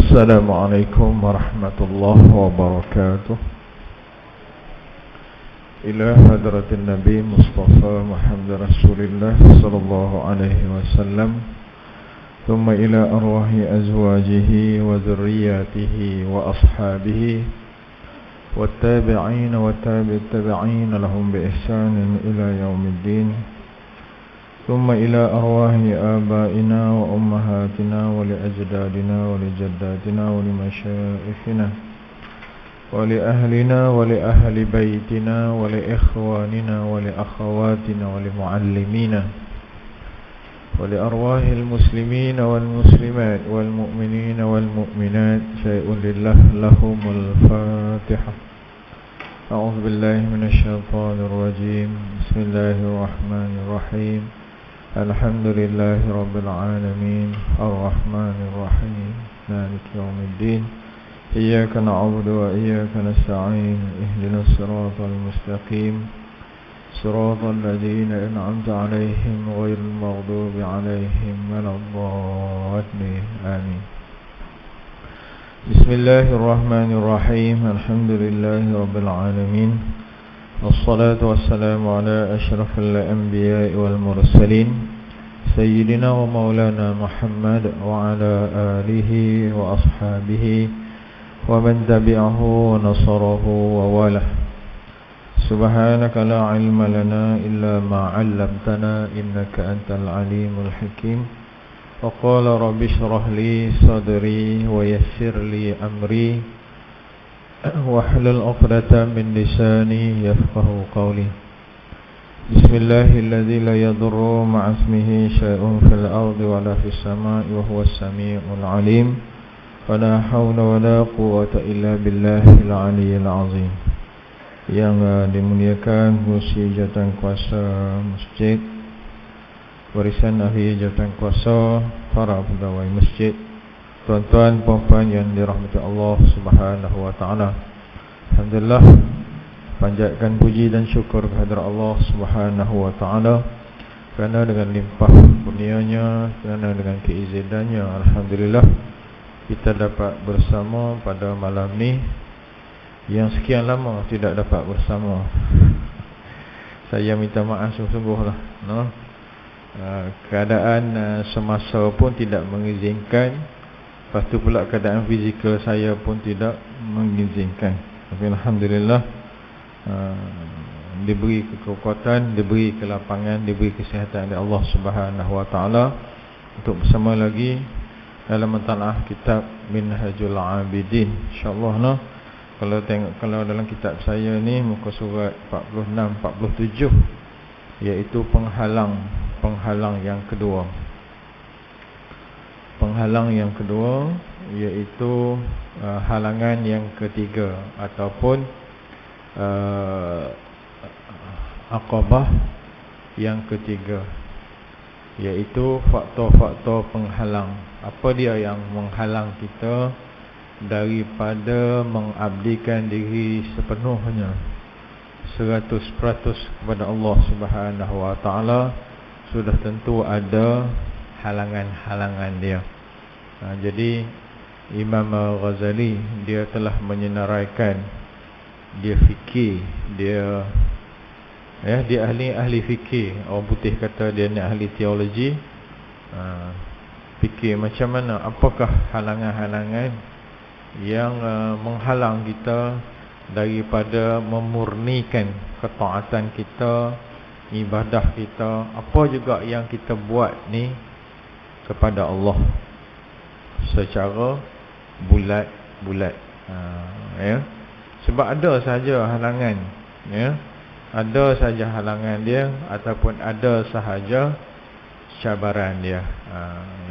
السلام عليكم ورحمة الله وبركاته. إلى حضرة النبي مصطفى محمد رسول الله صلى الله عليه وسلم، ثم إلى أرواح أزواجه وذرياته وأصحابه والتابعين والتابع التابعين لهم بإحسان إلى يوم الدين، ثم إلى أرواح آبائنا وأمهاتنا ولأجدادنا ولجداتنا ولمشائخنا ولأهلنا ولأهل بيتنا ولإخواننا ولأخواتنا ولمعلمينا ولأرواح المسلمين والمسلمات والمؤمنين والمؤمنات. شيء لله لهم الفاتحة. أعوذ بالله من الشيطان الرجيم. بسم الله الرحمن الرحيم. الحمد لله رب العالمين الرحمن الرحيم مالك يوم الدين. إياك نعبد وإياك نستعين. اهدنا الصراط المستقيم صراط الذين أنعمت عليهم غير المغضوب عليهم ولا الضالين. آمين. بسم الله الرحمن الرحيم. الحمد لله رب العالمين. الصلاة والسلام على أشرف الأنبياء والمرسلين سيدنا ومولانا محمد وعلى آله وأصحابه ومن تبعه ونصره وواله. سبحانك لا علم لنا إلا ما علمتنا إنك أنت العليم الحكيم. وقال رب اشرح لي صدري ويسر لي أمري واحلل عقدة من لساني يفقه قولي. بسم الله الذي لا يضر مع اسمه شيء في الأرض ولا في السماء وهو السميع العليم. ولا حول ولا قوة إلا بالله العلي العظيم. Yang dimuliakan kursi jawatan kuasa masjid, warisan ahli jawatan kuasa, para pegawai masjid, tuan-tuan, puan-puan yang dirahmati Allah Subhanahu wa taala. Alhamdulillah, panjatkan puji dan syukur kehadrat Allah Subhanahu wa taala kerana dengan limpah kurnia-Nya, kerana dengan keizinannya, alhamdulillah kita dapat bersama pada malam ni yang sekian lama tidak dapat bersama. Saya minta maaf sungguh-sungguhlah, no? Keadaan semasa pun tidak mengizinkan. Lepas tu pula keadaan fizikal saya pun tidak mengizinkan. Tapi alhamdulillah diberi kekuatan, diberi kelapangan, diberi kesihatan oleh Allah Subhanahu wa taala untuk bersama lagi dalam mentalaah kitab Minhajul Abidin. InsyaAllah, no? Kalau tengok, kalau dalam kitab saya ni muka surat 46-47, iaitu penghalang yang kedua. Penghalang yang kedua iaitu halangan yang ketiga ataupun aqabah yang ketiga, iaitu faktor-faktor penghalang. Apa dia yang menghalang kita daripada mengabdikan diri sepenuhnya 100% kepada Allah Subhanahu wa taala? Sudah tentu ada halangan-halangan dia. Jadi Imam Ghazali dia telah menyenaraikan, dia fikir, dia ahli fikir. Orang putih kata dia ni ahli teologi. Fikir macam mana, apakah halangan-halangan yang menghalang kita daripada memurnikan ketaatan kita, ibadah kita, apa juga yang kita buat ni kepada Allah secara bulat-bulat. Ya. Sebab ada sahaja halangan, ya. Ada sahaja halangan dia ataupun ada sahaja cabaran dia.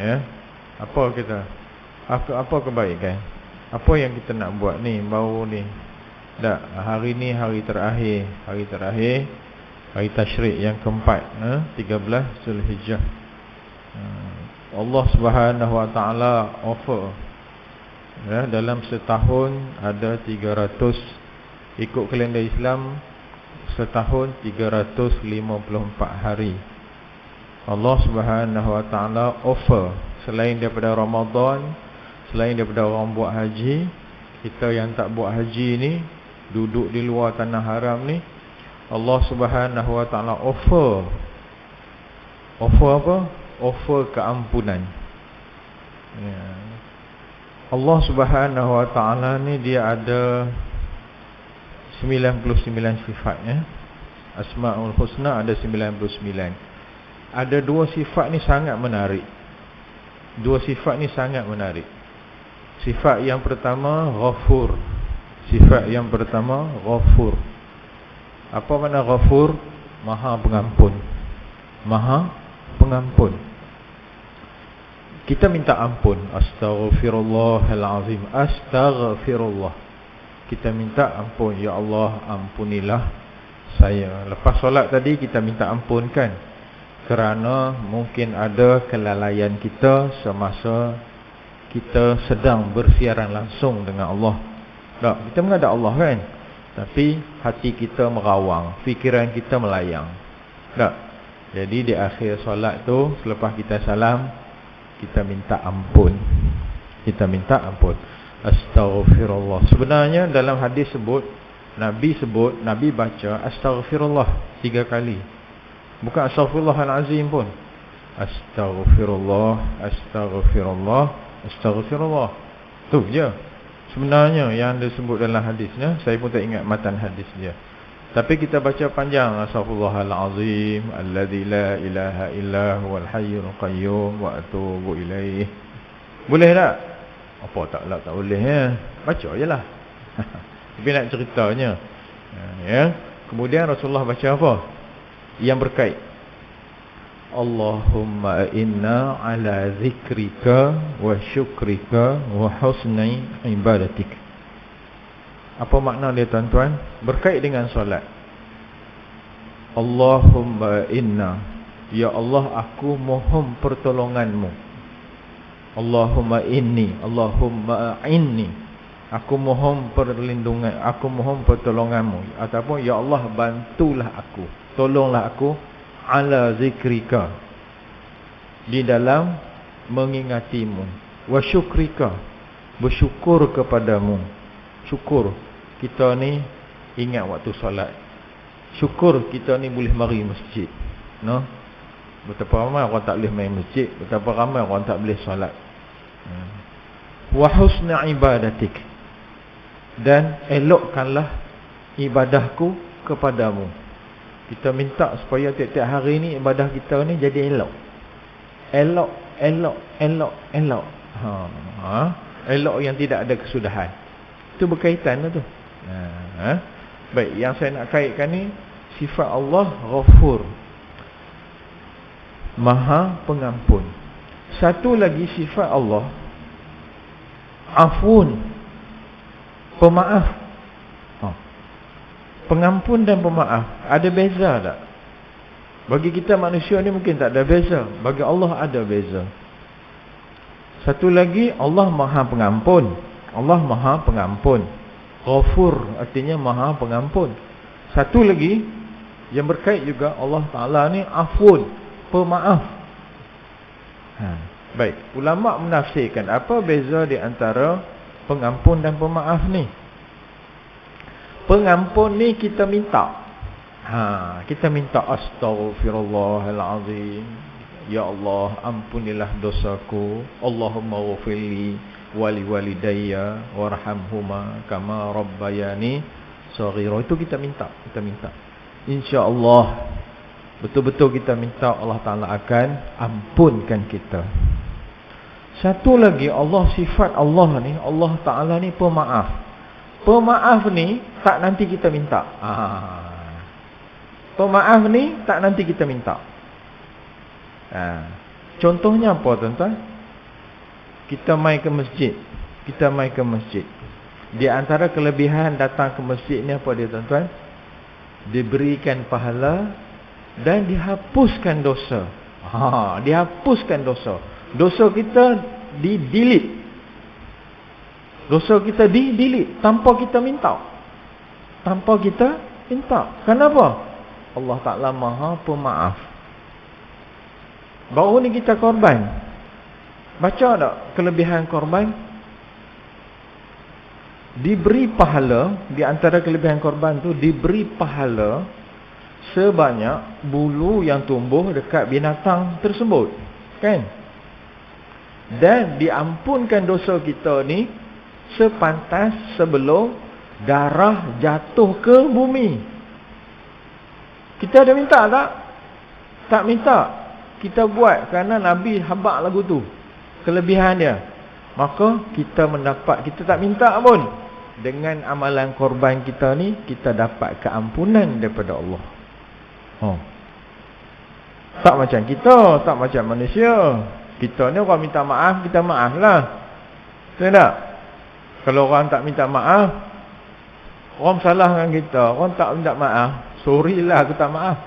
Ya. Apa kebaikan? Apa yang kita nak buat ni baru ni? Tak, hari ni hari terakhir, hari tasyrik yang keempat, 13 Zulhijjah. Allah Subhanahu wa taala offer, ya, dalam setahun ada 300, ikut kalender Islam setahun 354 hari. Allah Subhanahu wa taala offer selain daripada Ramadan, Selain daripada orang buat haji, kita yang tak buat haji ni, duduk di luar tanah haram ni, Allah Subhanahu Wa Ta'ala offer apa? Offer keampunan. Ya. Allah Subhanahu Wa Ta'ala ni dia ada 99 sifat, ya. Asmaul Husna ada 99. Ada dua sifat ni sangat menarik. Dua sifat ni sangat menarik. Sifat yang pertama Ghafur. Sifat yang pertama Ghafur. Apa makna Ghafur? Maha pengampun. Maha pengampun. Kita minta ampun. Astaghfirullahalazim. Astaghfirullah. Kita minta ampun. Ya Allah, ampunilah saya. Lepas solat tadi kita minta ampun kan, kerana mungkin ada kelalaian kita semasa kita sedang bersiaran langsung dengan Allah. Tak, kita menghadap Allah kan, tapi hati kita merawang, fikiran kita melayang. Tak. Jadi di akhir solat tu, selepas kita salam, kita minta ampun. Kita minta ampun. Astaghfirullah. Sebenarnya dalam hadis Nabi baca astaghfirullah 3 kali. Bukan astaghfirullahalazim pun. Astaghfirullah, astaghfirullah, astaghfirullah. Tu je sebenarnya yang disebut dalam hadisnya. Saya pun tak ingat matan hadis dia, tapi kita baca panjang. Astaghfirullahalazim alladzi la ilaha illa huwal hayyul qayyum wa atubu ilaih. Boleh tak? Apa taklah tak boleh, ya. Baca jelah. Tapi nak ceritanya, ya. Kemudian Rasulullah baca apa? Yang berkait. Allahumma inna ala zikrika wa syukrika wa husni ibadatik. Apa makna dia tuan-tuan? Berkait dengan solat. Allahumma inna, ya Allah, aku mohon pertolonganmu. Allahumma inni, Allahumma inni, aku mohon perlindungan, aku mohon pertolonganmu. Ataupun ya Allah, bantulah aku, tolonglah aku, ala zikrika, di dalam mengingatimu, wa syukrika, bersyukur kepadamu. Syukur kita ni ingat waktu solat. Syukur kita ni boleh mari masjid, no? Betapa ramai orang tak boleh main masjid, betapa ramai orang tak boleh solat. Wa husna ibadatik, dan elokkanlah ibadahku kepadamu. Kita minta supaya tiap-tiap hari ni ibadah kita ni jadi elok. Elok, elok, elok, elok. Elok yang tidak ada kesudahan. Itu berkaitan lah tu. Baik, yang saya nak kaitkan ni sifat Allah Ghafur, Maha Pengampun. Satu lagi sifat Allah Afun, pemaaf. Pengampun dan pemaaf, ada beza tak? Bagi kita manusia ni mungkin tak ada beza, bagi Allah ada beza. Satu lagi, Allah Maha Pengampun. Allah Maha Pengampun. Ghafur artinya Maha Pengampun. Satu lagi yang berkait juga, Allah Ta'ala ni Afun, pemaaf. Baik, ulama menafsirkan apa beza di antara pengampun dan pemaaf ni. Pengampun ni kita minta. Kita minta astaghfirullahalazim. Ya Allah, ampunilah dosaku. Allahumma ghfirli wali walidayya warhamhuma kama rabbayani shaghira. Itu kita minta, insya-Allah betul-betul kita minta, Allah Taala akan ampunkan kita. Satu lagi, Allah, sifat Allah ni, Allah Taala ni pemaaf. Pemaaf ni tak nanti kita minta. Pemaaf ni tak nanti kita minta. Contohnya apa tuan-tuan? Kita mai ke masjid. Di antara kelebihan datang ke masjid ni apa dia tuan-tuan? Diberikan pahala dan dihapuskan dosa. Dihapuskan dosa. Dosa kita di-delete. Dosa kita di-delete tanpa kita minta. Kenapa? Allah Ta'ala Maha Pemaaf. Baru ni kita korban. Baca tak kelebihan korban? diberi pahala, di antara kelebihan korban tu, diberi pahala sebanyak bulu yang tumbuh dekat binatang tersebut, kan? Dan diampunkan dosa kita ni sepantas sebelum darah jatuh ke bumi. Kita ada minta tak? Tak minta. Kita buat kerana Nabi habaq lagu tu, kelebihan dia. Maka kita mendapat, kita tak minta pun, dengan amalan korban kita ni, kita dapat keampunan daripada Allah. Tak macam kita, tak macam manusia. Kita ni orang minta maaf, kita maaf lah. Betul tak? Kalau orang tak minta maaf, orang salah dengan kita, orang tak minta maaf, sorry lah aku tak maaf.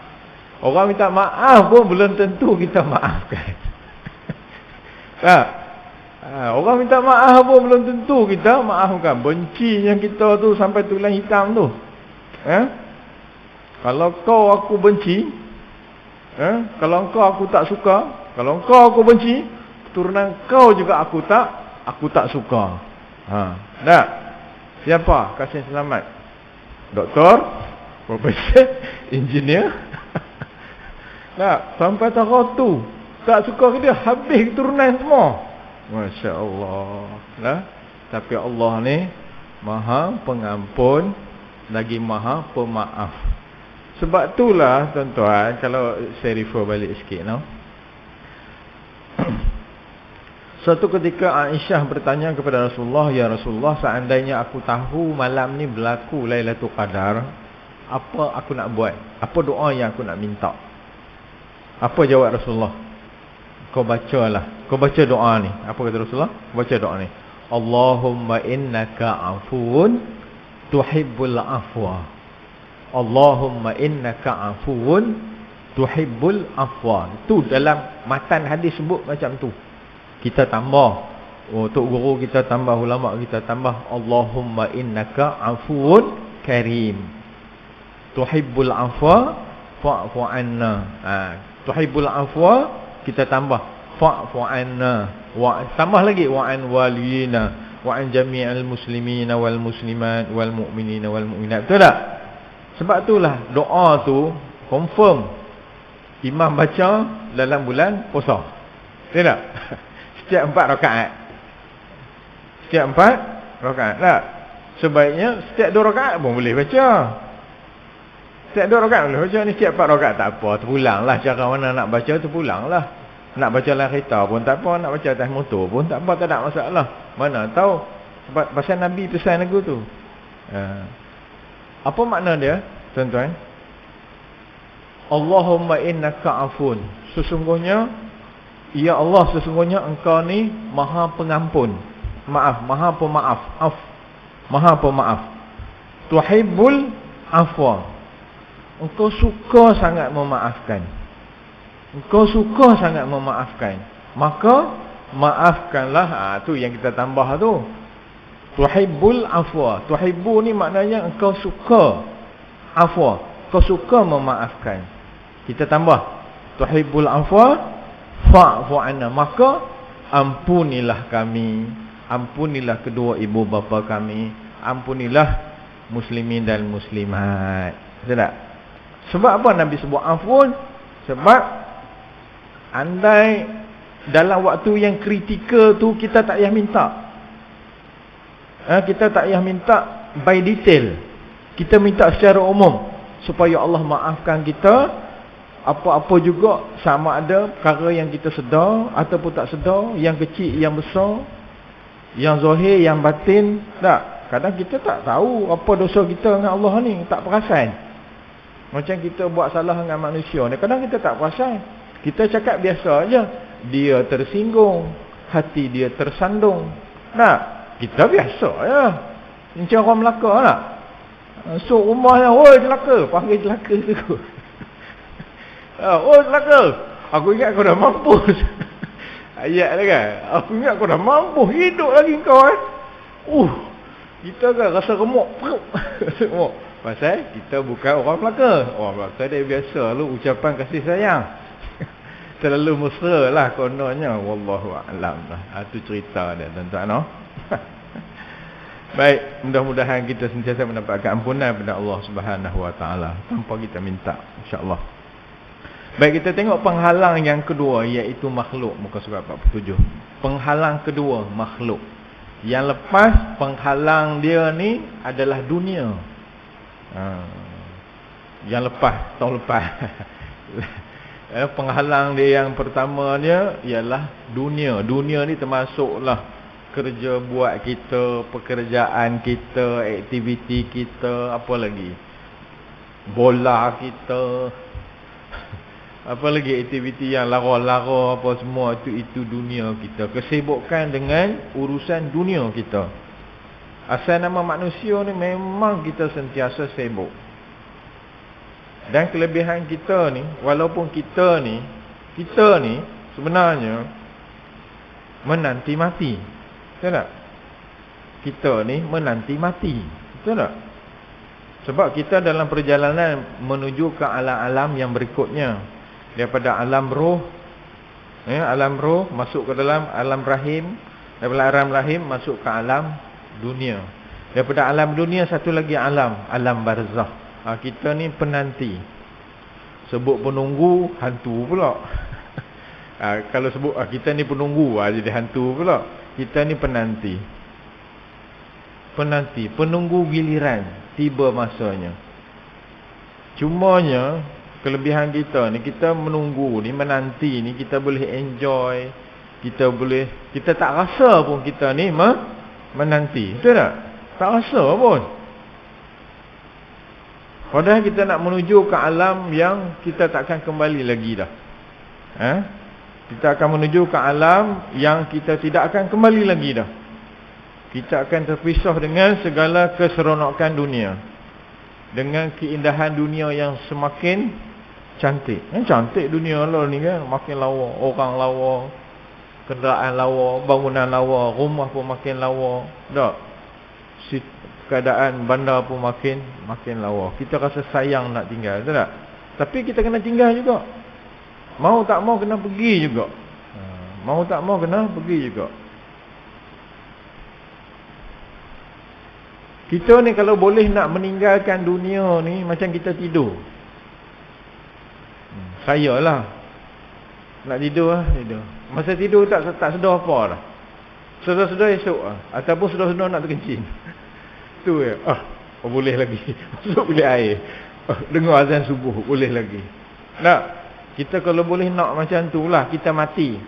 Orang minta maaf pun belum tentu kita maafkan. Tak? Orang minta maaf pun belum tentu kita maafkan. Bencinya kita tu sampai tulang hitam tu. Kalau kau aku benci, kalau kau aku tak suka, kalau kau aku benci, keturunan kau juga aku tak suka. Tak? Siapa kasih selamat? Doktor, profesor, engineer. Tak, sampai tahap tu tak suka ke dia, habis keturunan semua. Masya Allah. Nah, tapi Allah ni Maha Pengampun lagi Maha Pemaaf. Sebab itulah tuan-tuan, kalau saya refer balik sikit, no? Suatu ketika Aisyah bertanya kepada Rasulullah, "Ya Rasulullah, seandainya aku tahu malam ni berlaku Lailatul Qadar, apa aku nak buat? Apa doa yang aku nak minta?" Apa jawab Rasulullah? Kau bacalah. Kau baca doa ni. Apa kata Rasulullah? Baca doa ni. Allahumma innaka afuun tuhibbul afwa. Allahumma innaka afuun tuhibbul afwa. Itu dalam matan hadis sebut macam tu. Kita tambah. Tok guru kita tambah, ulama kita tambah. Allahumma innaka afuun karim. Tuhibbul afwa fa'fu anna. Tuhibbul afwa, kita tambah fa'fu anna, wa tambah lagi wa an waliyina wa an jami'al muslimina wal muslimat wal mu'minina wal mu'minat. Betul tak? Sebab itulah doa tu confirm imam baca dalam bulan puasa. Betul tak? Setiap 4 rakaat. Setiap 4 rakaat. Tak? Sebaiknya setiap 2 rakaat pun boleh baca. Setiap 2 rakaat boleh baca ni, setiap 4 rakaat tak apa, terpulanglah cara mana nak baca, terpulanglah. Nak baca dalam kereta pun tak apa, nak baca atas motor pun tak apa, tak ada masalah. Mana tahu sebab pasal Nabi pesan lagu tu. Apa makna dia, tuan-tuan? Allahumma innaka afun. Sesungguhnya, ya Allah, sesungguhnya engkau ni Maha Pengampun. Maaf, Maha Pemaaf. Maha Pemaaf. Tuhibbul afwa. Engkau suka sangat memaafkan. Engkau suka sangat memaafkan. Maka maafkanlah. Tu yang kita tambah tu. Tuhibbul afwa. Tuhibbu ni maknanya engkau suka afwa. Engkau suka memaafkan. Kita tambah tuhibbul afwa fa'fu anna. Maka ampunilah kami. Ampunilah kedua ibu bapa kami. Ampunilah muslimin dan muslimat. Betul tak? Sebab apa Nabi sebut afun? Sebab andai dalam waktu yang kritikal tu kita tak payah minta. Kita tak payah minta by detail. Kita minta secara umum supaya Allah maafkan kita. Apa-apa juga, sama ada perkara yang kita sedar ataupun tak sedar, yang kecil, yang besar, yang zahir, yang batin. Tak, kadang kita tak tahu apa dosa kita dengan Allah ni, tak perasan. Macam kita buat salah dengan manusia ni, kadang kita tak perasan. Kita cakap biasa aja, dia tersinggung, hati dia tersandung. Tak, kita biasa je. Macam orang Melaka tak? Masuk rumahnya, oi celaka, panggil celaka tu. Oi celaka, aku ingat kau dah mampus. Ayat dia kan, aku ingat kau dah mampus, hidup lagi kau kita kan rasa remuk. Remuk. Pasal kita bukan orang Melaka. Orang Melaka dia biasa lu ucapan kasih sayang. Terlalu mesra lah kononnya. Wallahu a'lam lah. Itu cerita dia tuan-tuan, no? Baik, mudah-mudahan kita sentiasa mendapatkan ampunan daripada Allah Subhanahu Wa Taala tanpa kita minta, insya-Allah. Baik, kita tengok penghalang yang kedua, iaitu makhluk, muka surat 47. Penghalang kedua, makhluk. Yang lepas penghalang dia ni adalah dunia. Yang lepas, tahun lepas. Penghalang dia yang pertamanya ialah dunia. Dunia ni termasuklah kerja buat kita, pekerjaan kita, aktiviti kita, apa lagi? Bola kita. Apa lagi aktiviti yang lara-lara apa semua, itu dunia kita. Kesibukan dengan urusan dunia kita. Asal nama manusia ni memang kita sentiasa sibuk. Dan kelebihan kita ni, walaupun kita ni sebenarnya menanti mati. Betul tak? Kita ni menanti mati. Betul tak? Sebab kita dalam perjalanan menuju ke alam-alam yang berikutnya. Daripada alam roh, alam roh masuk ke dalam alam rahim. Daripada alam rahim masuk ke alam dunia. Daripada alam dunia satu lagi alam barzakh. Kita ni penanti. Sebut penunggu, hantu pula. Kalau sebut kita ni penunggu, jadi hantu pula. Kita ni penanti. Penunggu giliran, tiba masanya. Cumanya kelebihan kita ni, kita menunggu ni, menanti ni, kita boleh enjoy, kita tak rasa pun kita ni menanti. Betul tak? Tak rasa pun. Padahal kita nak menuju ke alam yang kita takkan kembali lagi dah. Kita akan menuju ke alam yang kita tidak akan kembali lagi dah. Kita akan terpisah dengan segala keseronokan dunia, dengan keindahan dunia yang semakin cantik. Cantik dunia lah ni kan. Makin lawa, orang lawa, kenderaan lawa, bangunan lawa, rumah pun makin lawa. Tak? Keadaan bandar pun makin lawa. Kita rasa sayang nak tinggal, betul tak? Tapi kita kena tinggal juga. Mau tak mau kena pergi juga. Mau tak mau kena pergi juga. Kita ni kalau boleh nak meninggalkan dunia ni, macam kita tidur. Saya lah nak tidur lah, tidur. Masa tidur tak sedar apa lah. Sedar-sedar esok lah. Ataupun sedar-sedar nak terkencing. Tu ya. Boleh lagi. Masuk bilik air. Dengar azan subuh, boleh lagi. Nak, kita kalau boleh nak macam tu lah, kita mati.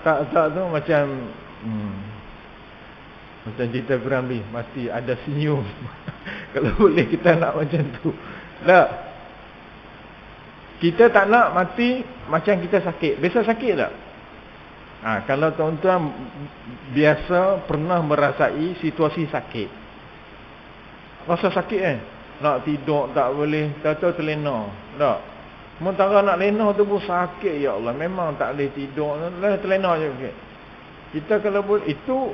Tak tu macam macam cerita Ramli, mesti ada senyum. Kalau boleh kita nak macam tu. Tak. Kita tak nak mati macam kita sakit. Biasa sakit tak? Kalau tuan-tuan biasa pernah merasai situasi sakit. Rasa sakit kan? Nak tidur tak boleh, tahu-tahu terlena. Tak. Sementara nak lena tu pun sakit, ya Allah. Memang tak boleh tidur, terlena je. Kita kalau boleh, itu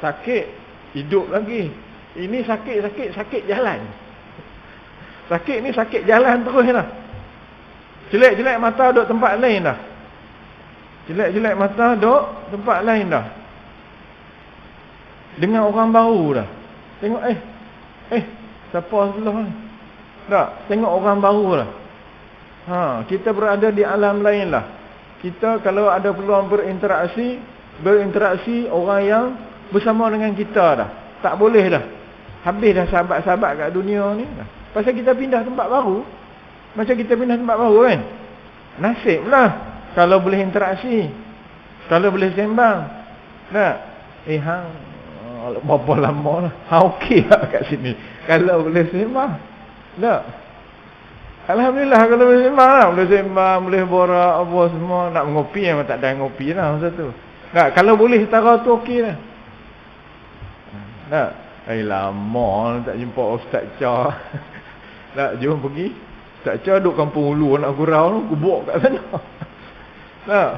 sakit hidup lagi. Ini sakit jalan. Sakit ni sakit jalan terus dah. Jelek-jelek mata duduk tempat lain dah. Jelek-jelek mata duduk tempat lain dah. Dengan orang baru dah. Tengok siapa sebelah ni? Tak, tengok orang baru dah. Kita berada di alam lain lah. Kita kalau ada peluang berinteraksi orang yang bersama dengan kita dah. Tak boleh dah. Habis dah sahabat-sahabat kat dunia ni. Pasal kita pindah tempat baru. Macam kita pindah tempat baru kan. Nasib lah kalau boleh interaksi, kalau boleh sembang. Tak? Berapa lama lah. Okey lah kat sini. Kalau boleh sembang. Tak? Alhamdulillah kalau boleh sembang lah. Boleh sembang, boleh borak apa semua. Nak ngopi memang tak ada ngopi lah masa tu. Tak? Kalau boleh setara tu okey lah. Tak? Lama tak jumpa Ustaz Cha. Tak? Jom pergi. Ustaz Cha duduk kampung Ulu, anak gurau tu, kubuk kat sana. Tak?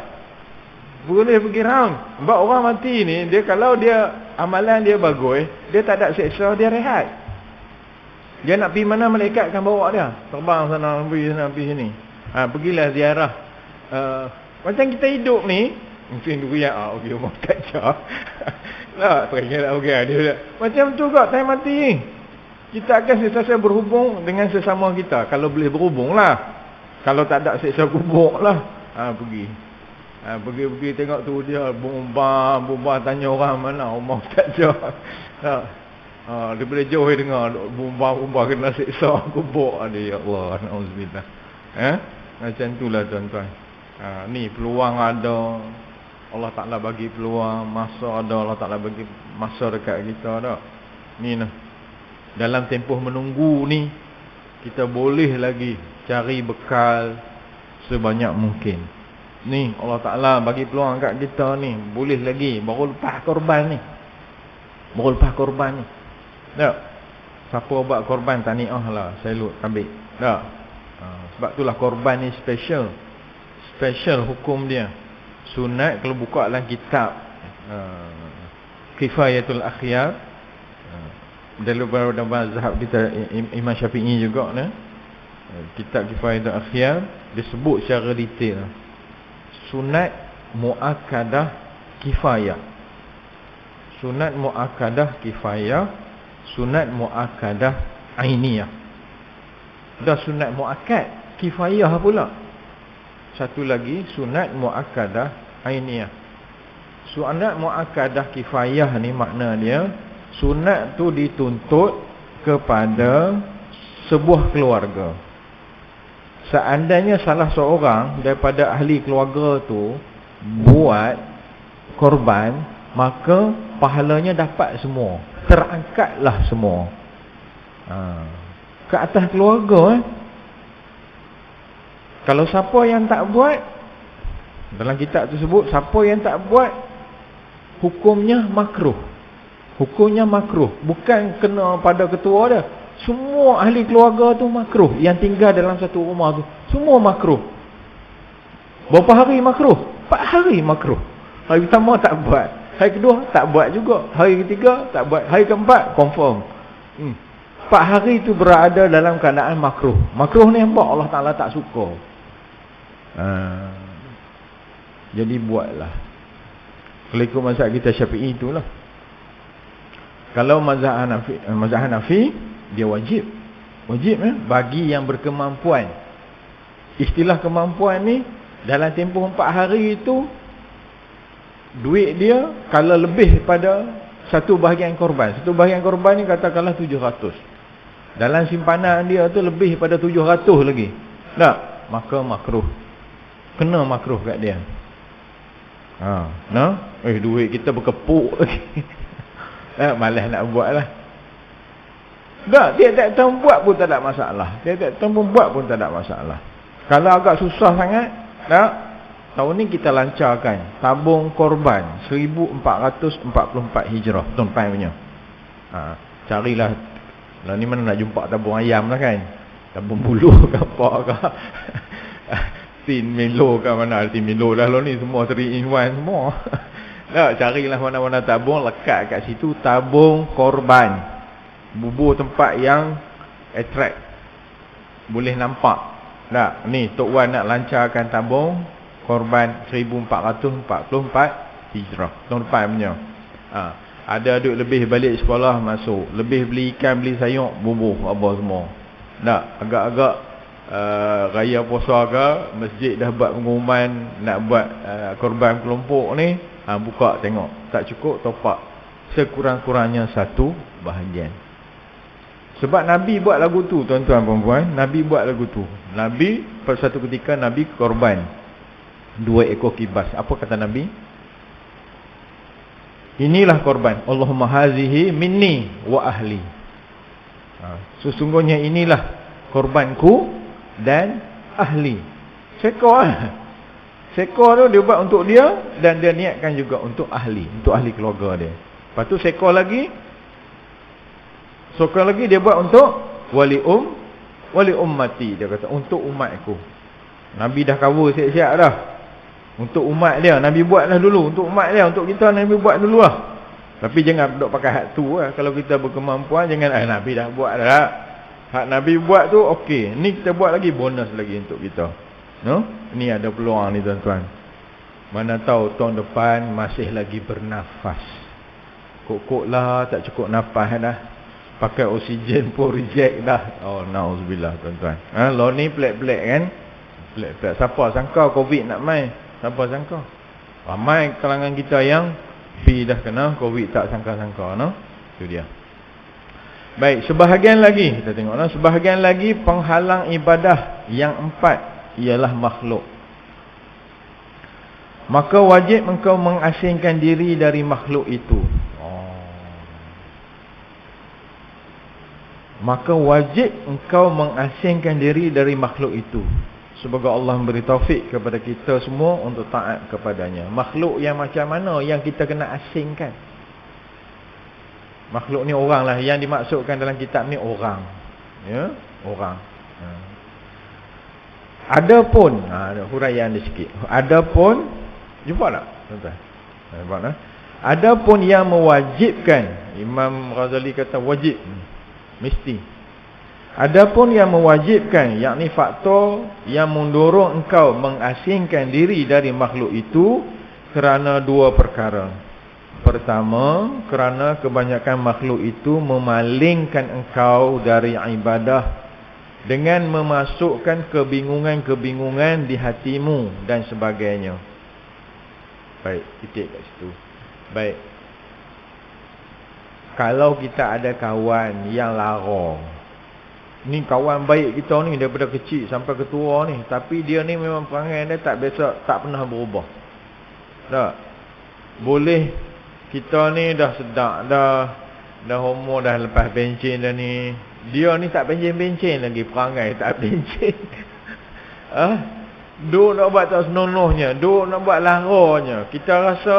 Boleh pergi round. Sebab orang mati ni, dia kalau dia amalan dia bagus, dia tak ada seksa, dia rehat. Dia nak pergi mana, malaikat akan bawa dia. Terbang sana, pergi sana, pergi sini. Pergilah ziarah. Macam kita hidup ni, Mungkin durian, okey rumah kaca. Nak teringat nak okey dia. Macam tu kok time mati. Kita akan sentiasa berhubung dengan sesama kita. Kalau boleh berhubung lah. Kalau tak ada siksa kubur lah. Pergi. Pergi tengok tu dia bumbang tanya orang mana rumah kaca. Daripada jauh dia dengar bumbang kena siksa kubur. Ya Allah, na'udzubillah. Macam itulah tuan-tuan. Ni peluang ada. Allah Ta'ala bagi peluang, masa ada, Allah Ta'ala bagi masa dekat kita tak. Ni nah. Dalam tempoh menunggu ni, kita boleh lagi cari bekal sebanyak mungkin. Ni Allah Ta'ala bagi peluang kat kita ni, boleh lagi baru lepas korban ni. Baru lepas korban ni. Tak? Siapa buat korban tahniah lah, salut, tabik. Tak? Sebab itulah korban ni special. Special hukum dia. Sunat kalau buka dalam kitab Kifayatul Akhyar, daripada mazhab kita Imam Syafi'i juga ni, kitab Kifayatul Akhyar disebut secara detail sunat muakkadah kifayah, sunat muakkadah kifayah, sunat muakkadah ainiyah. Dah sunat muakkad kifayah pula. Satu lagi sunat muakkadah ainiyah. Sunat muakkadah kifayah ni makna dia sunat tu dituntut kepada sebuah keluarga. Seandainya salah seorang daripada ahli keluarga tu buat korban, maka pahalanya dapat semua, terangkatlah semua ke atas keluarga. Kalau siapa yang tak buat, dalam kitab tersebut, siapa yang tak buat, hukumnya makruh. Hukumnya makruh. Bukan kena pada ketua dia. Semua ahli keluarga tu makruh. Yang tinggal dalam satu rumah tu, semua makruh. Berapa hari makruh? 4 hari makruh. Hari pertama tak buat, hari kedua tak buat juga, hari ketiga tak buat, hari keempat confirm. 4 hari tu berada dalam keadaan makruh. Makruh ni apa? Allah Ta'ala tak suka. Jadi buatlah. Kalau ikut mazhab kita Syafi'i itulah. Kalau mazhab Hanafi dia wajib bagi yang berkemampuan. Istilah kemampuan ni, dalam tempoh 4 hari itu duit dia kalau lebih pada satu bahagian korban. Satu bahagian korban ni katakanlah 700. Dalam simpanan dia tu lebih pada 700 lagi. Tak? Maka makruh. Kena makruh kat dia. Duit kita berkepuk lagi. Malas nak buat lah. Tak, tiap-tiap tahun buat pun tak ada masalah. Tiap-tiap tahun pun buat pun tak ada masalah. Kalau agak susah sangat, tak? Tahun ni kita lancarkan tabung korban 1444 Hijrah, tuan-tuan punya. Carilah. Lah ni mana nak jumpa tabung ayam lah kan? Tabung bulu ke apa ke? Tin Milo ke mana? Tin Milo dah lo ni semua 3 in 1 semua. Tak, carilah mana-mana tabung, lekat kat situ tabung korban. Bubur tempat yang attract, boleh nampak. Tak, ni Tok Wan nak lancarkan tabung korban 1444 Hijrah. Tuan-tuan punya. Ada duit lebih balik sekolah masuk, lebih beli ikan, beli sayur, bubur apa semua. Tak, agak-agak raya puasa ke, masjid dah buat pengumuman nak buat korban kelompok ni, buka tengok, tak cukup topak sekurang-kurangnya 1 bahagian. Sebab Nabi buat lagu tu, tuan-tuan perempuan. Nabi buat lagu tu. Nabi pada satu ketika Nabi korban 2 ekor kibas. Apa kata Nabi? Inilah korban, Allahumma hazihi minni wa ahli. Sesungguhnya inilah korbanku dan ahli. Sekor Sekor tu dia buat untuk dia, dan dia niatkan juga untuk ahli keluarga dia. Lepas tu sekor lagi dia buat untuk wali ummati. Dia kata untuk umatku. Nabi dah cover siap-siap dah. Untuk umat dia Nabi buat dah dulu. Untuk umat dia, untuk kita Nabi buat dulu lah. Tapi jangan duduk pakai hak tu lah. Kalau kita berkemampuan, jangan Nabi dah buat dah. Hak Nabi buat tu okey, ni kita buat lagi, bonus lagi untuk kita. No? Ni ada peluang ni tuan-tuan. Mana tahu tahun depan masih lagi bernafas. Kok lah tak cukup nafas dah. Pakai oksigen pun reject dah. Oh, na'udzubillah tuan-tuan. Lo ni pelik-pelik kan? Pelik-pelik. Siapa sangka COVID nak main? Siapa sangka? Ramai kalangan kita yang dah kena COVID tak sangka-sangka, no? Itu dia. Baik, sebahagian lagi kita tengok, no? Sebahagian lagi penghalang ibadah yang 4 ialah makhluk. Maka wajib engkau mengasingkan diri dari makhluk itu. Maka wajib engkau mengasingkan diri dari makhluk itu. Semoga Allah memberi taufik kepada kita semua untuk taat kepadanya. Makhluk yang macam mana yang kita kena asingkan? Makhluk ni orang lah. Yang dimaksudkan dalam kitab ni orang. Ya, orang. Adapun, ada huraian dia sikit. Adapun, jumpa tak? Tuan-tuan. Nampak tak? Adapun yang mewajibkan, Imam Ghazali kata wajib. Mesti. Adapun yang mewajibkan, yakni faktor yang mendorong engkau mengasingkan diri dari makhluk itu kerana 2 perkara. Pertama, kerana kebanyakan makhluk itu memalingkan engkau dari ibadah dengan memasukkan kebingungan-kebingungan di hatimu dan sebagainya. Baik, titik kat situ. Baik. Kalau kita ada kawan yang lara, ni kawan baik kita ni daripada kecil sampai ketua ni, tapi dia ni memang perangai dia tak biasa, tak pernah berubah. Tak? Boleh kita ni dah sedap dah umur dah lepas bencin dah ni. Dia ni tak bencin-bencin lagi, perangai tak bencin. Duk nak buat tak senonohnya, duk nak buat laranya. Kita rasa,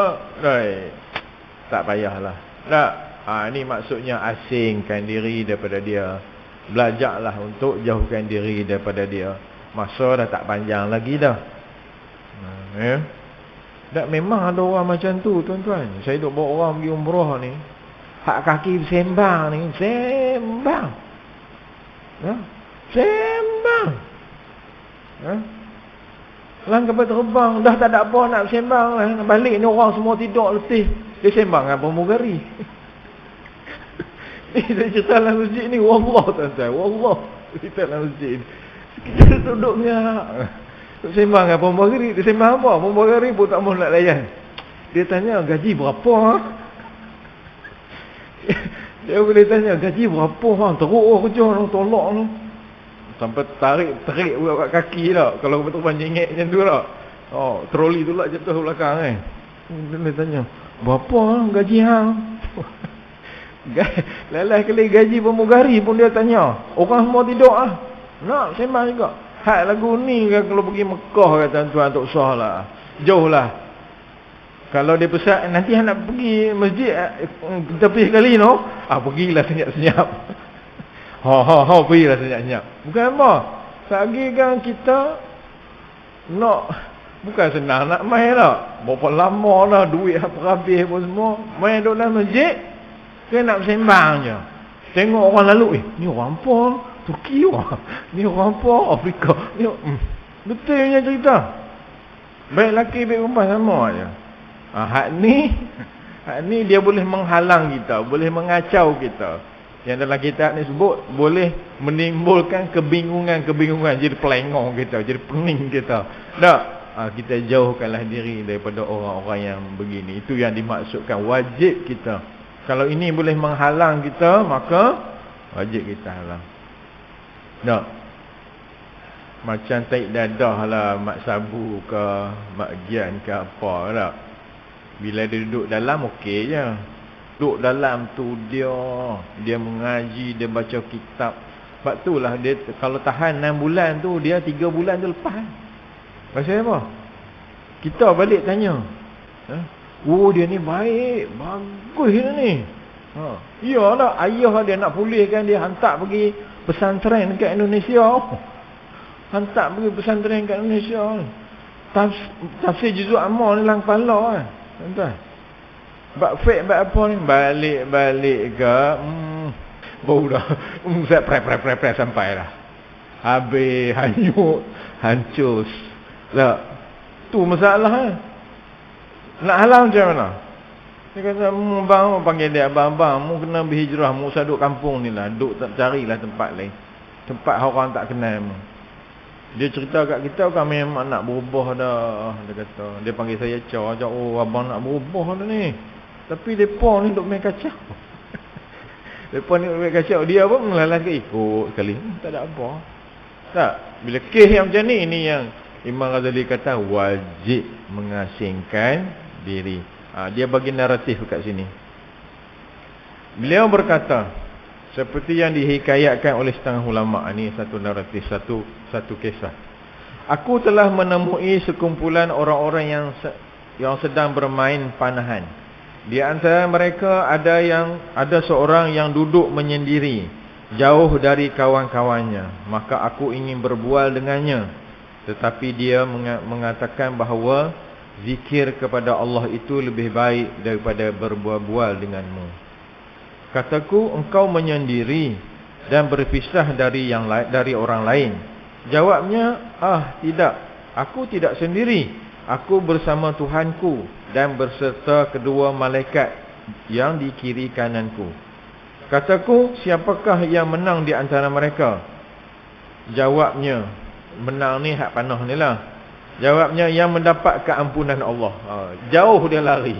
tak payahlah. Tak? Ini maksudnya asingkan diri daripada dia. Belajarlah untuk jauhkan diri daripada dia. Masa dah tak panjang lagi dah. Ya. Tak, memang ada orang macam tu, tuan-tuan. Saya duk bawa orang pergi umrah ni. Hak kaki sembang ni, sembang. Ya? Sembang. Ya? Lang kapal terbang, dah tak ada apa nak sembang lah. Balik ni orang semua tidur letih. Dia sembang dengan pramugari. Ni saya cerita dalam masjid ni, wallah tuan-tuan, wallah cerita dalam masjid ni. Kita duduk ngak, sembang dengan pramugari. Dia sembang apa? Pramugari pun tak mahu nak layan. Dia tanya, gaji berapa? Dia boleh tanya, gaji berapa? Teruk kerja tu, tolak tu. Sampai terik pula kat kaki tak. Kalau betul-betul jengek macam tu tak. Troli tu lah jatuh belakang kan. Dia boleh tanya, berapa gaji hang? Lelah kali gaji pramugari pun dia tanya. Orang semua tidur lah. Nak sembang juga. Hak lagu ni kan, kalau pergi Mekah kata tuan-tuan, tak usah lah. Jauh lah. Kalau dia pesan, nanti nak pergi masjid tepi sekali no. Pergilah senyap-senyap. Pergilah senyap-senyap. Bukan apa. Selagi kan kita nak, bukan senang nak main tak. Berapa lama lah, duit apa habis pun semua. Main duduk dalam masjid. Dia nak sembang je. Tengok orang lalu, ni orang apa? Turki orang. Ni orang apa? Afrika. Ni, betulnya cerita. Baik lelaki, baik perempuan sama je. Hak ni dia boleh menghalang kita, boleh mengacau kita. Yang dalam kitab ni sebut, boleh menimbulkan kebingungan-kebingungan. Jadi pelengong kita, jadi pening kita. Tak? Kita jauhkanlah diri daripada orang-orang yang begini. Itu yang dimaksudkan wajib kita. Kalau ini boleh menghalang kita, maka wajib kita halang. Tak? Macam taik dadah lah, mak sabu ke, mak gian ke apa tak? Bila dia duduk dalam, okey je. Duduk dalam tu dia mengaji, dia baca kitab. Sebab tu lah dia, kalau tahan 6 bulan tu, dia 3 bulan tu lepas. Pasal apa? Kita balik tanya. Dia ni baik, bagus dia ni. Iyalah, ayah dia nak pulihkan, dia hantar pergi pesantren kat Indonesia. Hantar pergi pesantren kat Indonesia. Tafsir juzuk Ammar ni lang kepala kan. Tuan-tuan. Bak fake bak apa ni, balik ke baru dah saya pre sampai dah. Habis hanyut, hancur. Tak. Tu masalah kan. Nak halau macam mana? Dia kata, bang, panggil dia abang-abang, mu kena berhijrah, mu usah duduk kampung ni lah. Duduk carilah tempat lain. Tempat orang tak kenal mu. Dia cerita kat kita, kami memang nak berubah dah. Dia kata, dia panggil saya Cah. Oh, abang nak berubah dah ni. Tapi mereka ni duduk main kacau. Mereka ni duduk main kacau. Dia pun melalas ke ikut sekali. Tak ada apa. Tak. Bila kes yang macam ni yang Imam Ghazali kata wajib mengasingkan diri. Dia bagi naratif kat sini. Beliau berkata, seperti yang dihikayatkan oleh setengah ulama', ni satu naratif, satu kisah. Aku telah menemui sekumpulan orang-orang yang sedang bermain panahan. Di antara mereka ada seorang yang duduk menyendiri, jauh dari kawan-kawannya. Maka aku ingin berbual dengannya, tetapi dia mengatakan bahawa zikir kepada Allah itu lebih baik daripada berbual-bual denganmu. Kataku, engkau menyendiri dan berpisah dari orang lain. Jawabnya, tidak. Aku tidak sendiri. Aku bersama Tuhanku dan berserta kedua malaikat yang di kiri kananku. Kataku, siapakah yang menang di antara mereka? Jawabnya, menang ni hak panah ni lah. Jawabnya, yang mendapat keampunan Allah. Jauh dia lari.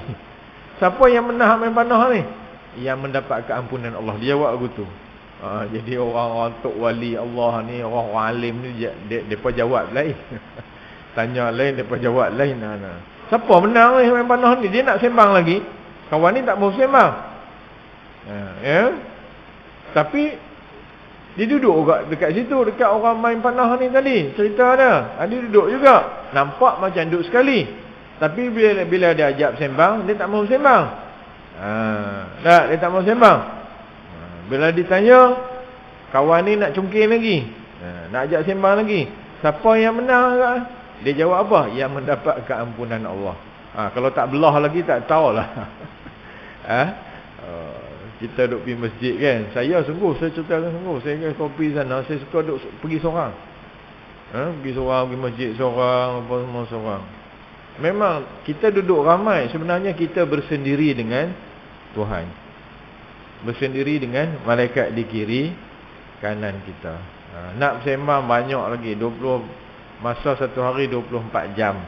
Siapa yang menang main panah ni? Yang mendapat keampunan Allah. Dia jawab begitu. Jadi orang-orang tok wali Allah ni, orang-orang alim ni, mereka jawab lain. Tanya lain, mereka jawab lain. Siapa menang ni main panah ni? Dia nak sembang lagi. Kawan ni tak mau sembang. Tapi dia duduk juga dekat situ, dekat orang main panah ni tadi. Cerita dia. Dia duduk juga. Nampak macam duduk sekali. Tapi bila dia ajak sembang, dia tak mau sembang. Dia tak mau sembang. Bila ditanya, kawan ni nak cungkir lagi. Nak ajak sembang lagi. Siapa yang menang? Dia jawab apa? Yang mendapat keampunan Allah. Kalau tak belah lagi, tak tahulah. Kita duduk pergi masjid kan. Saya ceritakan sungguh. Saya ke kopi sana, saya suka duduk pergi seorang. Pergi seorang, pergi masjid seorang, apa semua seorang. Memang kita duduk ramai, sebenarnya kita bersendiri dengan Tuhan. Bersendiri dengan malaikat di kiri kanan kita. Nak sembang banyak lagi, 20 masa satu hari 24 jam.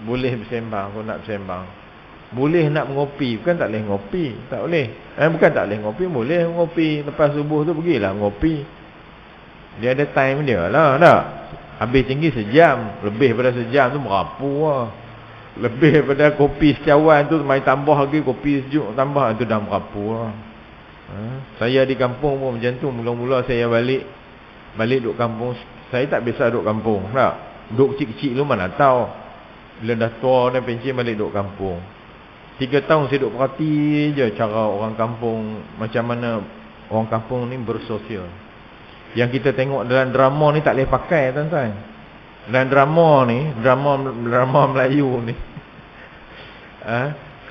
Boleh bersembang kalau nak bersembang. Boleh nak mengopi, bukan tak boleh ngopi, tak boleh. Bukan tak boleh ngopi, boleh ngopi. Lepas subuh tu pergilah ngopi. Dia ada time dia lah, tak? Habis tinggi sejam, lebih daripada sejam tu merapu lah. Lebih daripada kopi secawan tu, mai tambah lagi kopi sejuk tambah, tu dah merapu lah. Saya di kampung pun macam tu. Mula-mula saya balik duduk kampung. Saya tak biasa duduk kampung, tak? Duduk kecil-kecil tu mana tahu. Bila dah tua dan pencen balik duduk kampung. 3 tahun saya duduk perhati je cara orang kampung, macam mana orang kampung ni bersosial. Yang kita tengok dalam drama ni tak boleh pakai, tuan-tuan. Dalam drama ni, drama Melayu ni.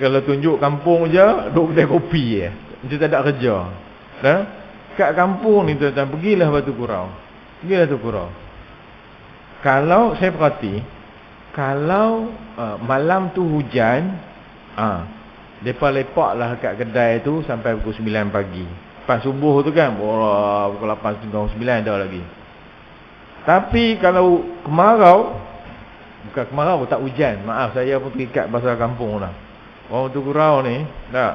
Kalau tunjuk kampung je, duduk kedai kopi je. Dia tak ada kerja. Kat kampung ni tuan-tuan, pergilah Batu Kurau. Kalau saya perhati, kalau malam tu hujan, mereka lepaklah kat kedai tu sampai pukul 9 pagi. Lepas subuh tu kan, pukul 8, 9 dah lagi. Tapi kalau kemarau, bukan kemarau, tak hujan. Maaf, saya pun terikat bahasa kampung lah. Orang Batu Kurau ni, tak,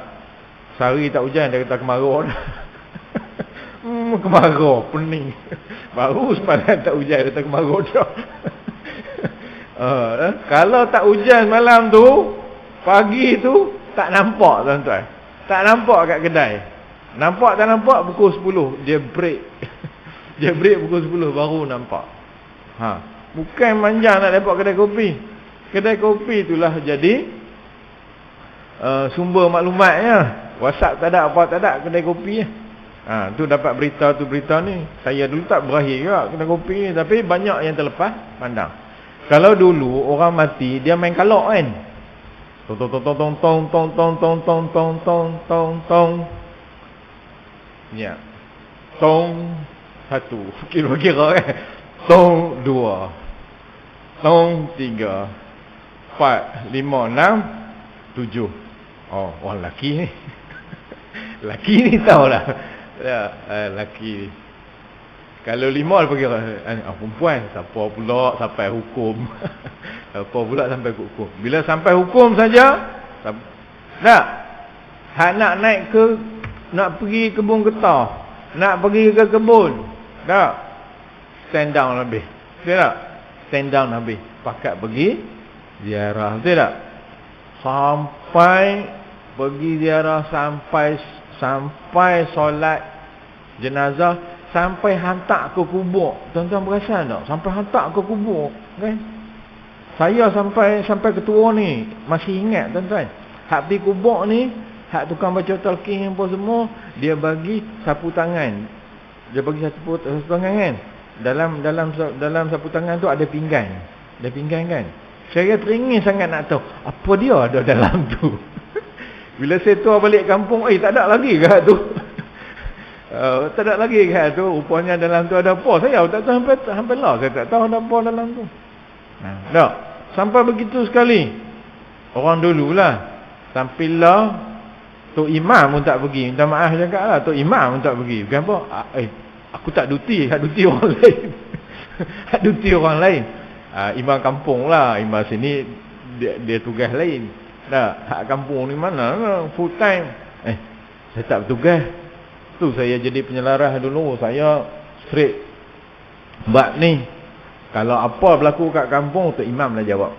sehari tak hujan, dia kata kemarau dah. Kemarau, pening. Baru semalam tak hujan, dia kata kemarau dah. Kalau tak hujan malam tu, pagi tu tak nampak, tuan-tuan. Tak nampak kat kedai. Nampak tak nampak pukul 10 dia break. Dia break pukul 10 baru nampak. Bukan manjang nak dapat kedai kopi. Kedai kopi itulah jadi sumber maklumatnya. WhatsApp tak ada, apa tak ada, kedai kopi. Tu dapat berita tu berita ni. Saya dulu tak berakhir juga kedai kopi ni, tapi banyak yang terlepas pandang. Kalau dulu orang mati dia main kalok kan. Tong tong tong tong tong tong tong tong tong tong tong tong tong. Ya. Tong 1 kira-kira kan. Tong 2. Tong 3. 4, 5, 6, 7. Oh, orang lelaki ni. Lelaki ni tahulah. Ya, lelaki ni. Kalau 5 dia pergi perempuan, siapa pula sampai hukum. Siapa pula sampai hukum. Bila sampai hukum saja, tak. Hak nak naik ke, nak pergi kebun getah, nak pergi ke kebun, tak. Stand down lebih. Betul tak? Stand down habis. Pakat pergi ziarah. Betul tak? Sampai pergi ziarah, sampai solat jenazah, sampai hantar ke kubur. Tuan-tuan perasan tak? Sampai hantar ke kubur, kan? Saya sampai ketua ni masih ingat, tuan-tuan. Hak pergi kubur ni, hak tukang baca talqin apa semua, dia bagi sapu tangan. Dia bagi sapu tangan, kan? Dalam sapu tangan tu ada pinggan. Ada pinggan, kan? Saya teringin sangat nak tahu apa dia ada dalam tu. Bila saya tua balik kampung, tak ada lagi ke tu? Tak ada lagi ke tu? Rupanya dalam tu ada apa? Saya tak tahu sampai lah. Saya tak tahu ada apa dalam tu. Tak. Sampai begitu sekali. Orang dululah. Sampailah Tok Imam pun tak pergi. Minta maaf cakap lah. Tok Imam pun tak pergi. Bukan apa? Aku tak duti. Hak duti orang lain. Hak duti orang lain. Imam kampung lah. Imam sini dia tugas lain. Hak kampung ni mana? Full time. Saya tak bertugas. Tu saya jadi penyelaras dulu. Saya straight. Bab ni, kalau apa berlaku kat kampung, Tok Imam dah jawab.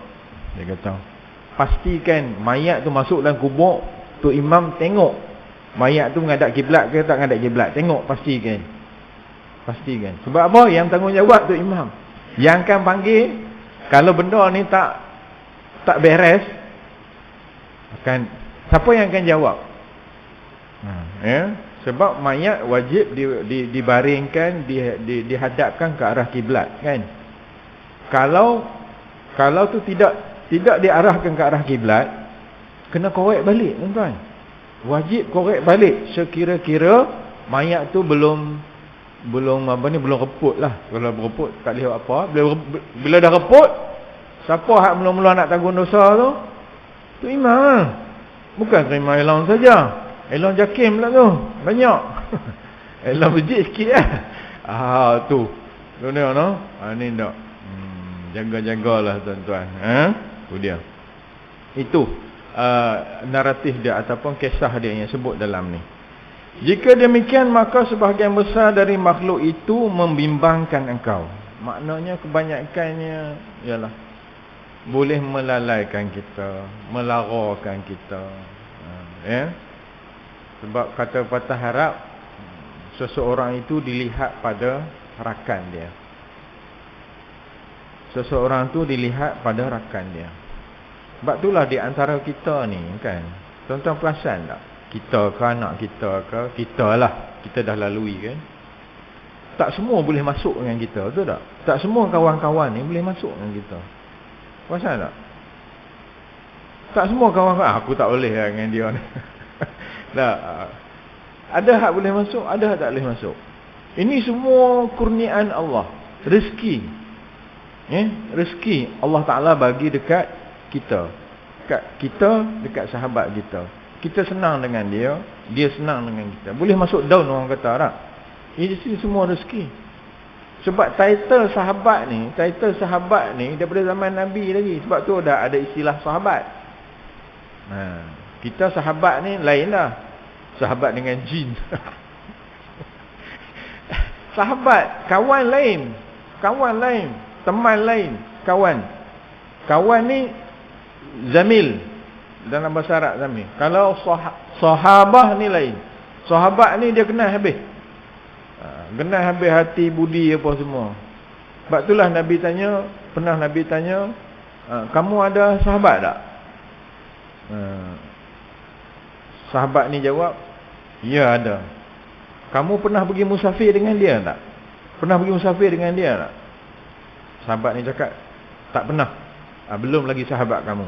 Dia kata, pastikan mayat tu masuk dalam kubur, Tok Imam tengok mayat tu menghadap kiblat ke tak menghadap kiblat. Tengok, pastikan. Pastikan. Sebab apa? Yang tanggungjawab Tok Imam. Yang akan panggil, kalau benda ni tak beres, siapa yang akan jawab? Sebab mayat wajib dibaringkan, dihadapkan ke arah kiblat, kan? Kalau tu tidak diarahkan ke arah kiblat, kena korek balik, tuan-tuan. Wajib korek balik sekira-kira mayat tu belum reput lah. Kalau bereput tak lihat apa. Bila dah reput, siapa hak mula-mula nak tanggung dosa tu? Tu imam. Bukan terima elon saja. Elon jakim pula tu. Banyak. Elon bejik sikit lah. Tu. Dunia no? Ni tak. Jaga-jagalah, tuan-tuan. Tu dia. Itu naratif dia ataupun kisah dia yang sebut dalam ni. Jika demikian, maka sebahagian besar dari makhluk itu membimbangkan engkau. Maknanya kebanyakannya ialah boleh melalaikan kita, melarakan kita. Sebab kata patah Arab, seseorang itu dilihat pada rakan dia. Seseorang tu dilihat pada rakan dia. Sebab itulah di antara kita ni, kan, tuan-tuan perasan tak? Kita ke anak kita ke, kita lah, kita dah lalui, kan. Tak semua boleh masuk dengan kita, betul tak? Tak semua kawan-kawan ni boleh masuk dengan kita. Perasan tak? Tak semua kawan-kawan, aku tak boleh lah dengan dia ni. Tak. Ada hak boleh masuk, ada hak tak boleh masuk. Ini semua kurniaan Allah. Rezeki. Rezeki Allah Ta'ala bagi dekat kita. Dekat kita, dekat sahabat kita. Kita senang dengan dia, dia senang dengan kita. Boleh masuk daun orang kata tak? Ini semua rezeki. Sebab title sahabat ni daripada zaman Nabi lagi. Sebab tu dah ada istilah sahabat. Kita sahabat ni lain lah. Sahabat dengan jin. Sahabat, kawan lain. Kawan lain. Teman lain. Kawan. Kawan ni zamil. Dalam bahasa Arab zamil. Kalau sahabah ni lain. Sahabat ni dia kenal habis. Kenal habis hati, budi apa semua. Sebab itulah Nabi tanya, pernah Nabi tanya, kamu ada sahabat tak? Sahabat ni jawab, ya ada. Kamu pernah pergi musafir dengan dia tak? Pernah pergi musafir dengan dia tak? Sahabat ni cakap, tak pernah. Belum lagi sahabat kamu.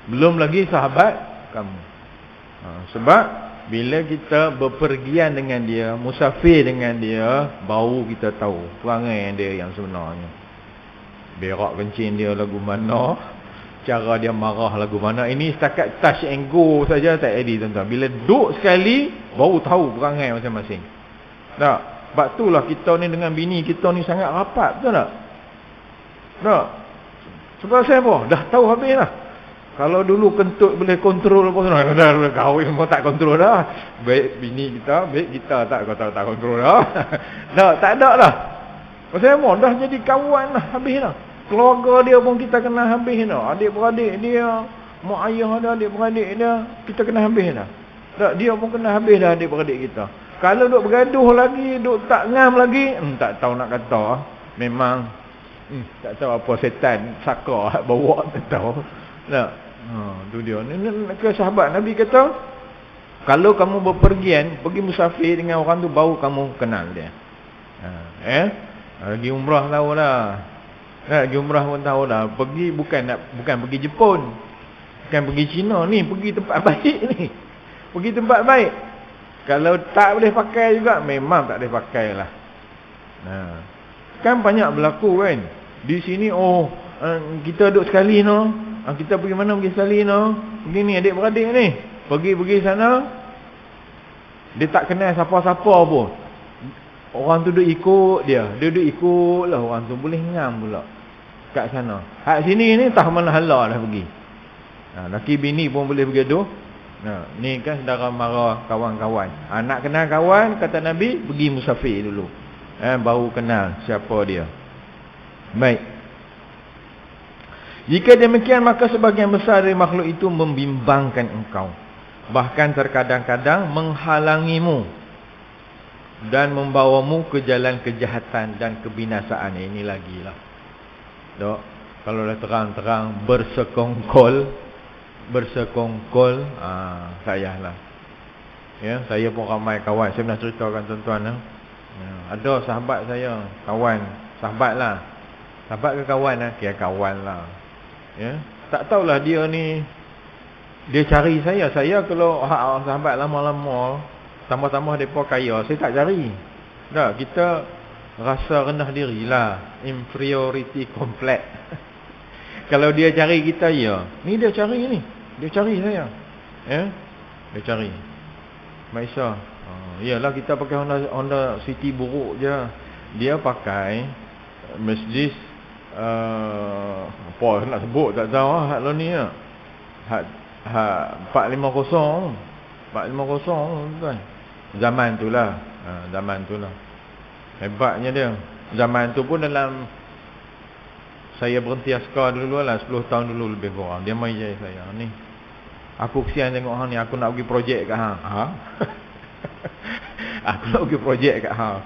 Belum lagi sahabat kamu. Sebab bila kita berpergian dengan dia, musafir dengan dia, baru kita tahu perangai dia yang sebenarnya. Berak kencing dia lagu mana, cara dia marah lagu mana. Ini setakat touch and go saja tak edit tuan-tuan. Bila duduk sekali baru tahu perangai masing-masing. Tak? Sebab itulah kita ni dengan bini kita ni sangat rapat, betul tak? Tak? Sebab saya apa? Dah tahu habis lah. Kalau dulu kentut boleh kontrol apa semua, dah kahwin semua tak kontrol dah. Baik bini kita, baik kita tak kontrol dah. Tak ada lah. Pasal apa? Dah jadi kawan lah, habis lah. Keluarga dia pun kita kena habis dah. Adik-beradik dia, mak ayah dia, adik-beradik dia, kita kena habis dah. Tak, dia pun kena habis dah adik-beradik kita. Kalau duk bergaduh lagi, duk tak ngam lagi, tak tahu nak kata. Memang tak tahu apa setan saka bawa, tak tahu. Tak. Tu dia. Ke sahabat Nabi kata, kalau kamu berpergian, pergi musafir dengan orang tu baru kamu kenal dia. Pergi umrah tahu dah. Pergi umrah pun tahu dah. Pergi bukan pergi Jepun. Bukan pergi China ni, pergi tempat baik ni. Pergi tempat baik. Kalau tak boleh pakai juga, memang tak boleh pakai lah. Kan banyak berlaku kan. Di sini kita duduk sekali no. Kita pergi mana pergi sekali no. Pergi ni adik-beradik ni. Pergi sana. Dia tak kenal siapa-siapa pun. Orang tu duduk ikut dia. Dia duduk ikut lah orang tu. Boleh ngam pula kat sana. Hak sini ni tak mana hala dah pergi. Laki bini pun boleh bergaduh. Ni kan saudara mara kawan-kawan. Nak kenal kawan, kata Nabi, pergi musafir dulu. Baru kenal siapa dia. Baik. Jika demikian, maka sebagian besar dari makhluk itu membimbangkan engkau. Bahkan terkadang-kadang menghalangimu dan membawamu ke jalan kejahatan dan kebinasaan. Ini lagi lah. Dok, kalau dah terang-terang bersekongkol, sayahlah. Ya, saya pun ramai kawan. Saya pernah ceritakan tuan-tuan. Ada sahabat saya, kawan, sahabat lah. Sahabat ke kawan lah? Kira kawan lah. Ya, tak tahulah dia ni, dia cari saya. Saya kalau sahabat lama-lama, tambah-tambah mereka kaya, saya tak cari. Dah, kita rasa rendah diri lah. Inferiority complex. Kalau dia cari kita, ya. Ni dia cari ni. Dia cari saya. Ya, dia cari. Maisha. Yalah, kita pakai Honda City buruk je. Dia pakai Mercedes apa nak sebut tak tahu lah. Hak lo ni lah. Hak 450 kan. Zaman tu lah. Hebatnya dia. Zaman tu pun dalam, saya berhenti askar dulu lah, 10 tahun dulu lebih kurang. Dia mai je saya ni. Aku kesian tengok hang ni. Aku nak pergi projek kat hang. Aku nak pergi projek kat hang.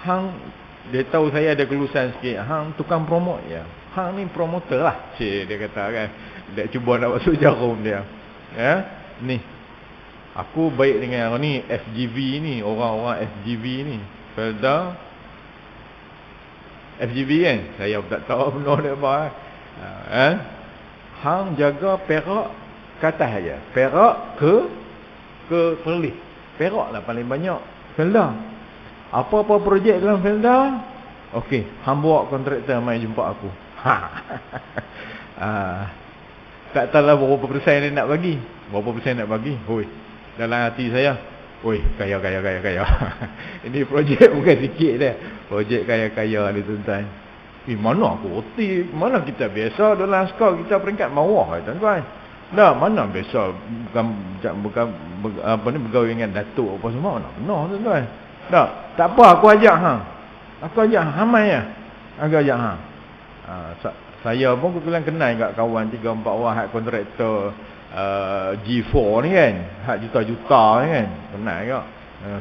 Hang, dia tahu saya ada kelulusan sikit. Hang tukang promote ya. Hang ni promoter lah. Cik, dia kata kan. Dia cuba nak masuk jarum dia. Ya. Ni. Aku baik dengan ni FGV ni. Orang-orang FGV ni. Felda. FGV kan. Saya pun tak tahu benar dia apa. Hang jaga Perak ke atas aja. Perak ke Perlis. Perak lah paling banyak. Felda. Apa-apa projek dalam Felda, okey, hang bawa kontraktor mai jumpa aku. Tak tahulah berapa persen dia nak bagi. Berapa persen nak bagi? Hoi. Dalam hati saya, oi, kaya. Ini projek bukan sikit dia. Projek kaya-kaya ni tuan-tuan. Mana aku reti, mana kita biasa dalam askar kita peringkat bawah tuan-tuan. Dah, mana biasa bukan apa ni bergaul dengan datuk apa semua. Mana benar tuan-tuan. Tak apa, aku ajak hang. Aku ajak hang mai ya. Aku ajak hang. Saya pun kebetulan kenal kat kawan 3-4 orang hak kontraktor G4 ni kan. Hak juta-juta ni kan. Kenal juga.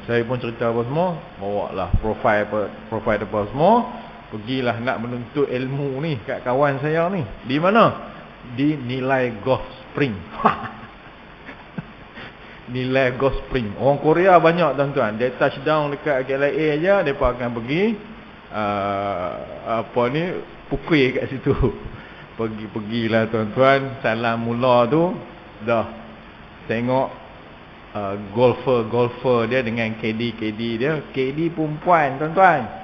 Saya pun cerita apa semua, bawa lah profil apa semua. Pergilah nak menuntut ilmu ni kat kawan saya ni. Di mana? Di Nilai Golf Spring. Nilai Golf Spring. Orang Korea banyak tuan-tuan. Dia touchdown dekat KLIA aja, mereka akan pergi pukul kat situ. Pergilah tuan-tuan. Salam mula tu dah tengok golfer dia dengan KD dia. KD perempuan tuan-tuan.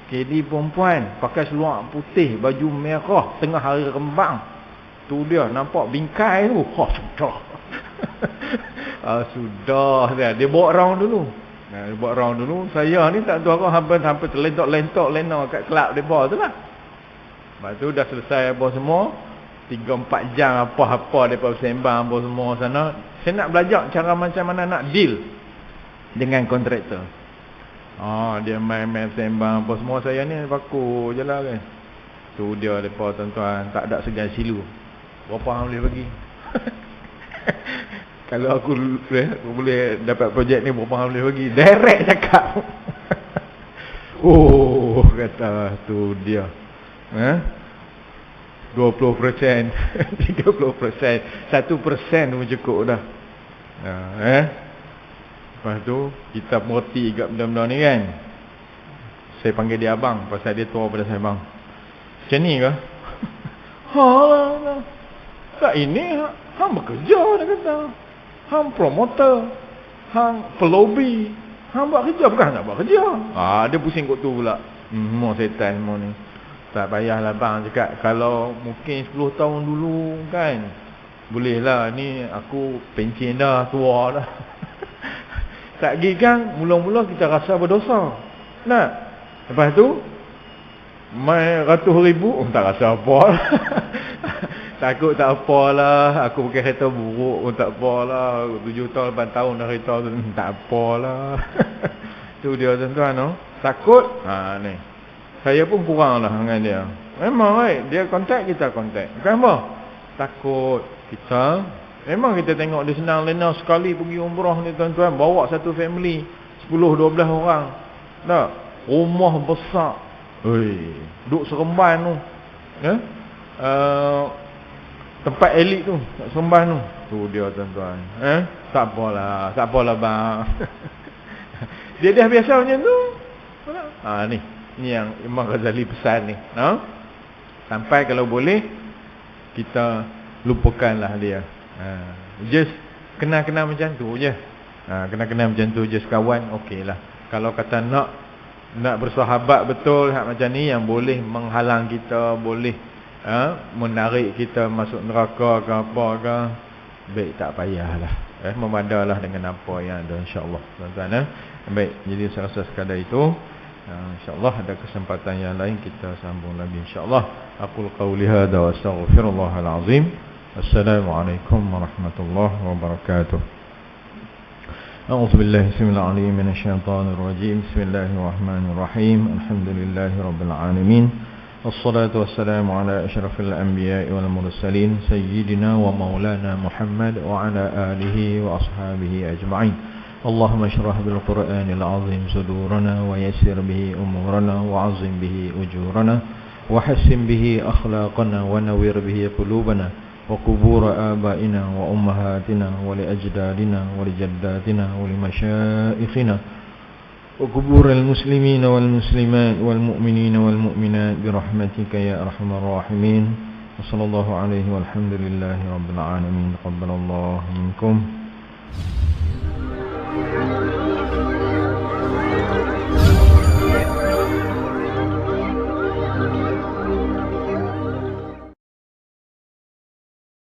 KD perempuan pakai seluar putih, baju merah, tengah hari rembang. Tu dia nampak bingkai tu. Sudah. Sudah dia bawa round dulu. Dia bawa round dulu. Saya ni tak tahu aku hampir terlentok-lentok lena kat kelab depa tu lah. Lepas tu dah selesai apa semua. 3-4 jam apa-apa depa bersembang apa semua sana. Saya nak belajar cara macam mana nak deal dengan kontraktor. Dia main-main sembang apa semua. Saya ni paku je lah kan. Tu dia depa tuan-tuan, tak ada segan silu. Berapa hang boleh bagi? Kalau aku boleh dapat projek ni, berapa hang boleh bagi? Direct cakap. Kata tu dia. 20%, 30%, 1% pun cukup dah. Lepas tu kita mengerti kat benda-benda ni kan. Saya panggil dia abang pasal dia tua pada saya, bang. Macam ni ke? Tak ini hang bekerja dia kata. Hang promoter, hang pelobi. Hang buat kerja bukan nak buat kerja. Dia pusing kot tu pula. Semua setan semua ni. Tak payahlah bang cakap, kalau mungkin 10 tahun dulu kan. Boleh lah, ni aku pencen dah, tua dah. Tak pergi kan, mula-mula kita rasa berdosa. Nak? Lepas tu main ratus ribu, tak rasa apa. Takut tak apalah, aku pakai kereta buruk pun tak apalah. 7 tahun, 8 tahun dah kereta tu, tak apalah. Tu dia tuan-tuan no? Takut, ni. Saya pun kurang lah dengan dia. Memang dia kontak, kita kontak. Bukan apa? Takut kita. Memang kita tengok dia senang lena sekali pergi umrah ni tuan-tuan. Bawa satu family 10-12 orang. Tak? Rumah besar. Duduk Seremban tu. Tempat elit tu. Seremban tu. Tu dia tuan-tuan. Tak apalah bang. Dia dah biasa macam tu. Ni. Ni yang Imam Ghazali pesan ni. Sampai kalau boleh kita lupakanlah dia. Just kenal-kenal macam tu je. Kenal-kenal macam tu je sekawan, okeylah. Kalau kata nak bersahabat betul macam ni yang boleh menghalang kita, boleh menarik kita masuk neraka ke apa ke, baik tak payahlah. Memandalah dengan apa yang ada, insya-Allah tuan-tuan. Baik, jadi saya rasa sekadar itu. InsyaAllah ada kesempatan yang lain kita sambung lagi insyaAllah. Aqul qawli hadha wa astaghfirullahal azim. Assalamualaikum warahmatullahi wabarakatuh. A'udzu billahi samil alim minasy syaithanir rajim. Bismillahirrahmanirrahim. Alhamdulillahi rabbil alamin. Wassalatu wassalamu ala asyrafil anbiya'i wal mursalin sayyidina wa maulana Muhammad wa ala alihi wa ashabihi ajma'in. اللهم اشرح بالقرآن العظيم صدورنا ويسر به أمورنا وعظم به أجورنا وحسن به أخلاقنا ونوّر به قلوبنا وقبور آبائنا وأمهاتنا ولأجدادنا ولجداتنا ولمشائخنا وقبور المسلمين والمسلمات والمؤمنين والمؤمنات برحمتك يا أرحم الراحمين وصلى الله عليه والحمد لله رب العالمين. تقبل الله منكم.